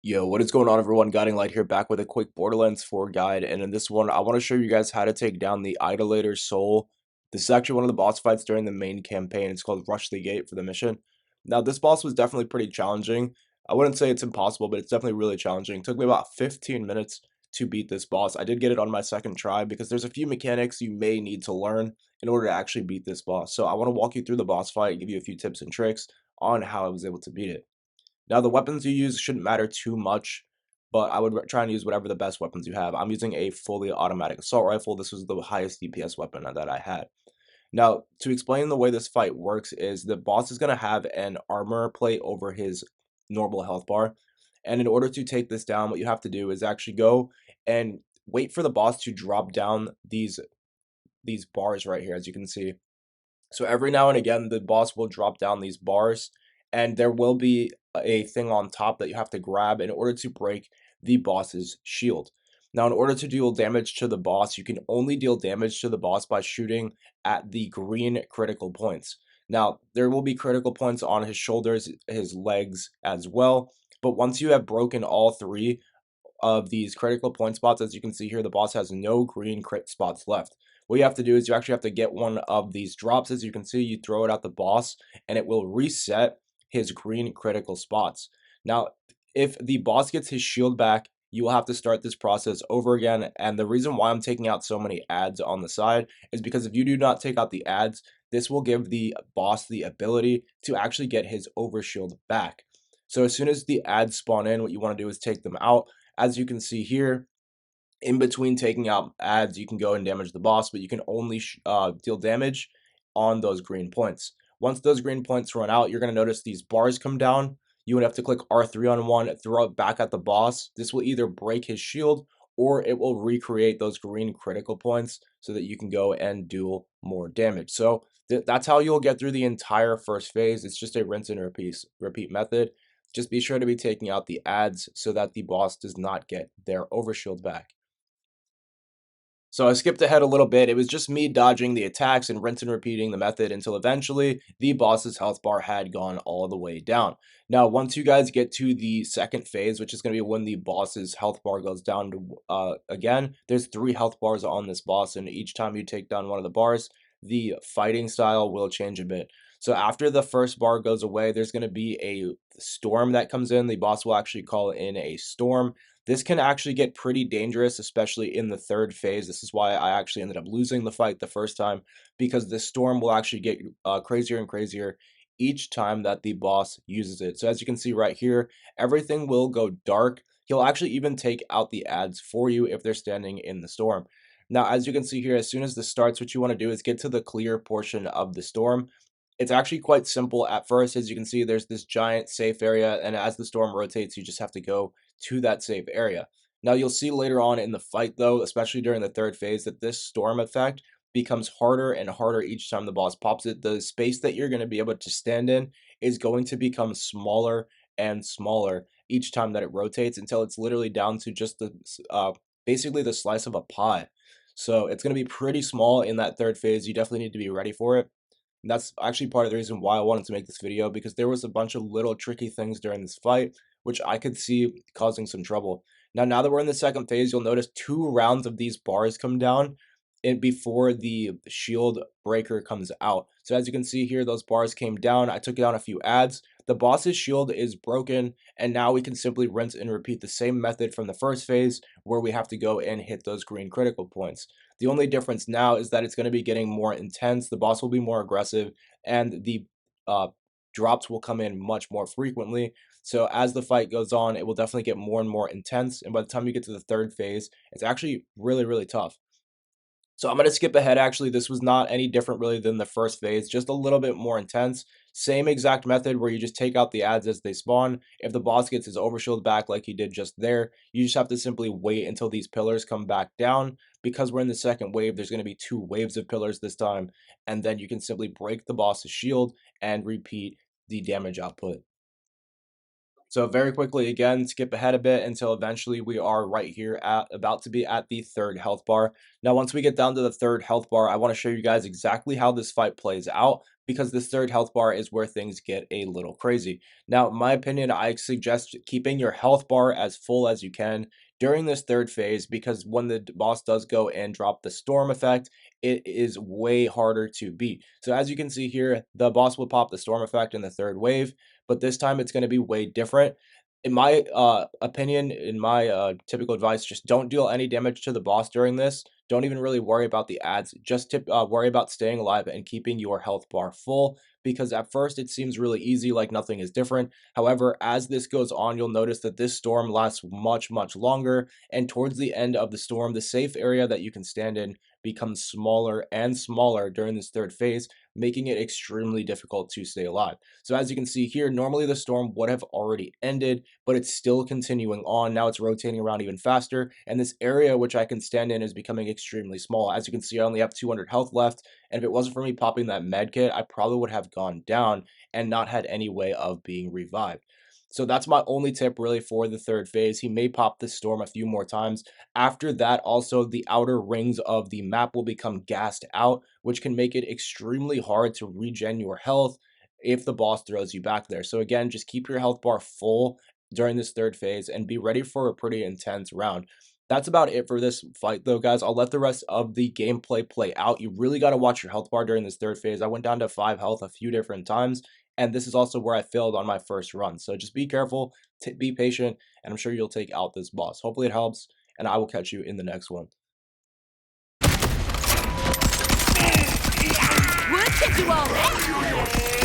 Yo, what is going on everyone? Guiding Light here, back with a quick Borderlands 4 guide, and in this one, I want to show you guys how to take down the idolator soul. This is actually one of the boss fights during the main campaign. It's called Rush the Gate for the mission. Now, this boss was definitely pretty challenging. I wouldn't say it's impossible, but it's definitely really challenging. It took me about 15 minutes to beat this boss. I did get it on my second try because there's a few mechanics you may need to learn in order to actually beat this boss. So I want to walk you through the boss fight and give you a few tips and tricks on how I was able to beat it. Now, the weapons you use shouldn't matter too much, but I would try and use whatever the best weapons you have. I'm using a fully automatic assault rifle. This was the highest DPS weapon that I had. Now, to explain the way this fight works is the boss is going to have an armor plate over his normal health bar. And in order to take this down, what you have to do is actually go and wait for the boss to drop down these bars right here, as you can see. So every now and again, the boss will drop down these bars, and there will be a thing on top that you have to grab in order to break the boss's shield. Now, in order to deal damage to the boss, you can only deal damage to the boss by shooting at the green critical points. Now, there will be critical points on his shoulders, his legs as well, but once you have broken all three of these critical point spots, as you can see here, the boss has no green crit spots left. What you have to do is you actually have to get one of these drops. As you can see, you throw it at the boss and it will reset his green critical spots. Now, if the boss gets his shield back, you will have to start this process over again. And the reason why I'm taking out so many ads on the side is because if you do not take out the ads, this will give the boss the ability to actually get his overshield back. So as soon as the ads spawn in, what you want to do is take them out. As you can see here, in between taking out ads, you can go and damage the boss, but you can only deal damage on those green points. Once those green points run out, you're going to notice these bars come down. You would have to click R3 on one, throw it back at the boss. This will either break his shield or it will recreate those green critical points so that you can go and do more damage. So that's how you'll get through the entire first phase. It's just a rinse and repeat method. Just be sure to be taking out the ads so that the boss does not get their overshield back. So I skipped ahead a little bit. It was just me dodging the attacks and rinse and repeating the method until eventually the boss's health bar had gone all the way down. Now, once you guys get to the second phase, which is going to be when the boss's health bar goes down to, again, there's 3 health bars on this boss, and each time you take down one of the bars, the fighting style will change a bit. So after the first bar goes away, there's going to be a storm that comes in. The boss will actually call in a storm. This can actually get pretty dangerous, especially in the third phase. This is why I actually ended up losing the fight the first time, because the storm will actually get crazier and crazier each time that the boss uses it. So as you can see right here, everything will go dark. He'll actually even take out the ads for you if they're standing in the storm. Now, as you can see here, as soon as this starts, what you want to do is get to the clear portion of the storm. It's actually quite simple at first. As you can see, there's this giant safe area, and as the storm rotates, you just have to go to that safe area. Now, you'll see later on in the fight, though, especially during the third phase, that this storm effect becomes harder and harder each time the boss pops it. The space that you're going to be able to stand in is going to become smaller and smaller each time that it rotates until it's literally down to just basically the slice of a pie. So it's going to be pretty small in that third phase. You definitely need to be ready for it. And that's actually part of the reason why I wanted to make this video, because there was a bunch of little tricky things during this fight, which I could see causing some trouble. Now that we're in the second phase, you'll notice 2 rounds of these bars come down before the shield breaker comes out. So as you can see here, those bars came down. I took down a few ads. The boss's shield is broken, and now we can simply rinse and repeat the same method from the first phase, where we have to go and hit those green critical points. The only difference now is that it's going to be getting more intense. The boss will be more aggressive, and the uh, drops will come in much more frequently. So as the fight goes on, it will definitely get more and more intense. And by the time you get to the third phase, it's actually really, really tough. So I'm going to skip ahead. Actually, this was not any different really than the first phase, just a little bit more intense. Same exact method where you just take out the ads as they spawn. If the boss gets his overshield back like he did just there, you just have to simply wait until these pillars come back down. Because we're in the second wave, there's going to be 2 waves of pillars this time, and then you can simply break the boss's shield and repeat the damage output. So very quickly, again, skip ahead a bit until eventually we are right here at about to be at the third health bar. Now, once we get down to the third health bar, I want to show you guys exactly how this fight plays out, because this third health bar is where things get a little crazy. Now, in my opinion, I suggest keeping your health bar as full as you can during this third phase, because when the boss does go and drop the storm effect, it is way harder to beat. So as you can see here, the boss will pop the storm effect in the third wave, but this time it's going to be way different. In my opinion, in my typical advice, just don't deal any damage to the boss during this. Don't even really worry about the ads. Just worry about staying alive and keeping your health bar full, because at first it seems really easy, like nothing is different. However, as this goes on, you'll notice that this storm lasts much, much longer. And towards the end of the storm, the safe area that you can stand in becomes smaller and smaller during this third phase, making it extremely difficult to stay alive. So as you can see here, normally the storm would have already ended, but it's still continuing on. Now it's rotating around even faster, and this area which I can stand in is becoming extremely small. As you can see, I only have 200 health left, and if it wasn't for me popping that med kit, I probably would have gone down and not had any way of being revived. So that's my only tip really for the third phase. He may pop this storm a few more times. After that, also, the outer rings of the map will become gassed out, which can make it extremely hard to regen your health if the boss throws you back there. So again, just keep your health bar full during this third phase and be ready for a pretty intense round. That's about it for this fight though, guys. I'll let the rest of the gameplay play out. You really got to watch your health bar during this third phase. I went down to 5 health a few different times, and this is also where I failed on my first run. So just be careful, be patient, and I'm sure you'll take out this boss. Hopefully it helps, and I will catch you in the next one. We'll get you all that.